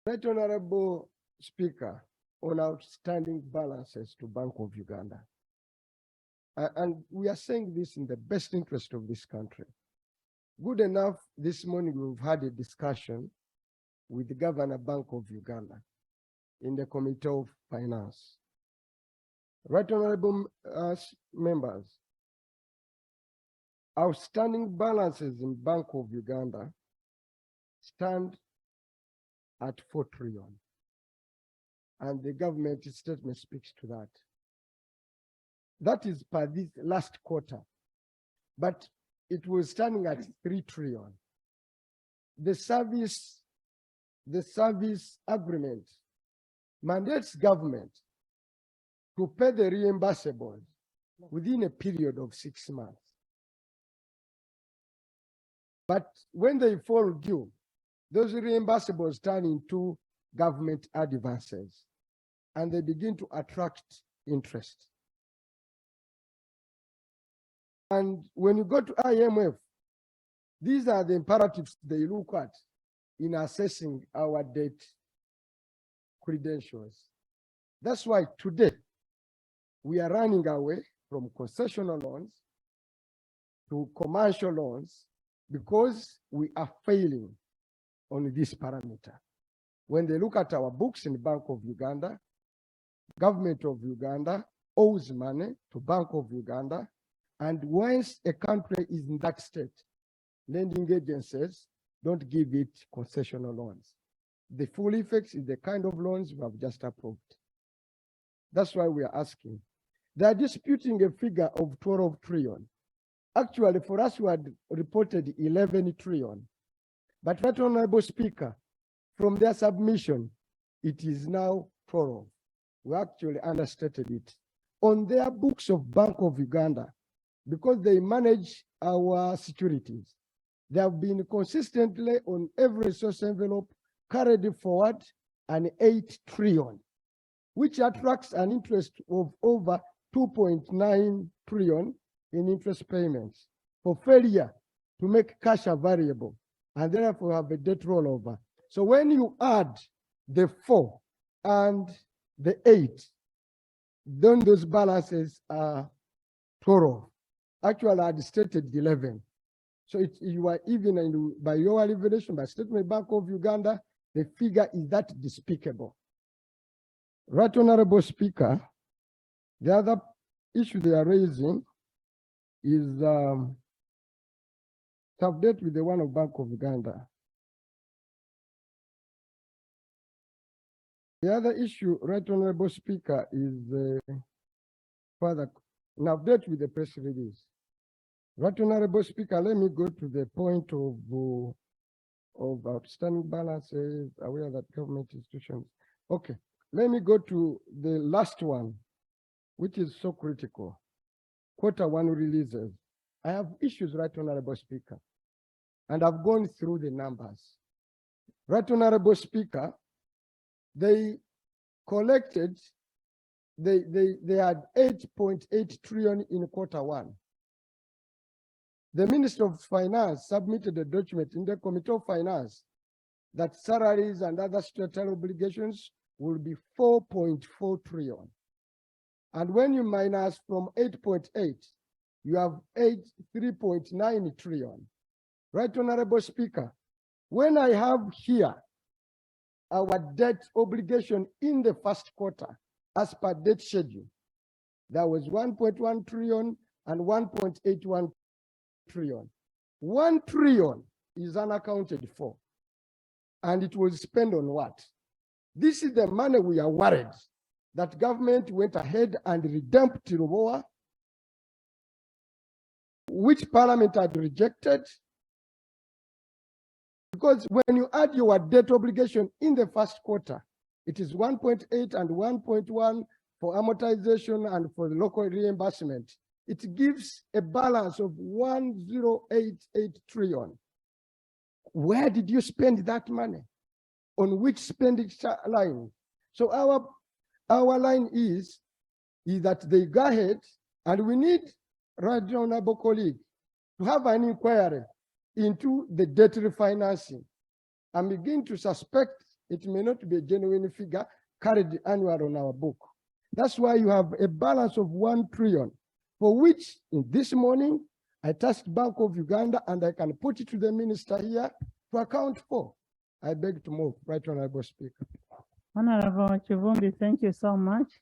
Right Honorable Speaker, on outstanding balances to Bank of Uganda. And we are saying this in the best interest of this country. Good enough, this morning we've had a discussion with the Governor Bank of Uganda in the Committee of Finance. Right Honorable members, outstanding balances in Bank of Uganda stand at 4 trillion. And the government statement speaks to that. That is per this last quarter, but it was standing at 3 trillion. The service agreement mandates government to pay the reimbursables within a period of 6 months. But when they fall due, those reimbursables turn into government advances and they begin to attract interest. And when you go to IMF, these are the imperatives they look at in assessing our debt credentials. That's why today we are running away from concessional loans to commercial loans because we are failing on this parameter. When they look at our books in the Bank of Uganda, government of Uganda owes money to Bank of Uganda, and once a country is in that state, lending agencies don't give it concessional loans. The full effects is the kind of loans we have just approved. That's why we are asking. They are disputing a figure of 12 trillion. Actually, for us, we had reported 11 trillion. But Right Honorable Speaker, from their submission, it is now 12. We actually understated it. On their books of Bank of Uganda, because they manage our securities, they have been consistently on every source envelope carried forward an 8 trillion, which attracts an interest of over 2.9 trillion in interest payments for failure to make cash available and therefore have a debt rollover. So when you add the 4 and the 8, then those balances are 12. Actually, I had stated 11. So you are even by your revelation, by Statement Bank of Uganda, the figure is that despicable. Right Honorable Speaker, the other issue they are raising is sub-debt with the one of Bank of Uganda. The other issue, Right Honorable Speaker, is further update with the press release. Right Honorable Speaker, let me go to the point of outstanding balances, aware that government institutions. Okay, let me go to the last one, which is so critical. Q1 releases. I have issues, Right Honorable Speaker, and I've gone through the numbers. Right Honorable Speaker, they collected, they had 8.8 trillion in Q1. The Minister of Finance submitted a document in the Committee of Finance that salaries and other statutory obligations will be 4.4 trillion. And when you minus from 8.8, you have 3.9 trillion. Right Honorable Speaker, when I have here our debt obligation in the first quarter as per debt schedule, there was 1.1 trillion and 1.81 trillion. 1 trillion is unaccounted for. And it was spent on what? This is the money we are worried that government went ahead and redeemed Tiruboa, which Parliament had rejected. Because when you add your debt obligation in the first quarter, it is 1.8 and 1.1 for amortization and for the local reimbursement. It gives a balance of 1088 trillion. Where did you spend that money? On which spending line? So our line is that they go ahead, and we need, Right Honorable colleague, to have an inquiry into the debt refinancing and begin to suspect it may not be a genuine figure carried annual on our book. That's why you have a balance of 1 trillion, for which in this morning, I tasked Bank of Uganda and I can put it to the minister here to account for. I beg to move, Right Honorable Speaker. Honorable Kivumbi, thank you so much.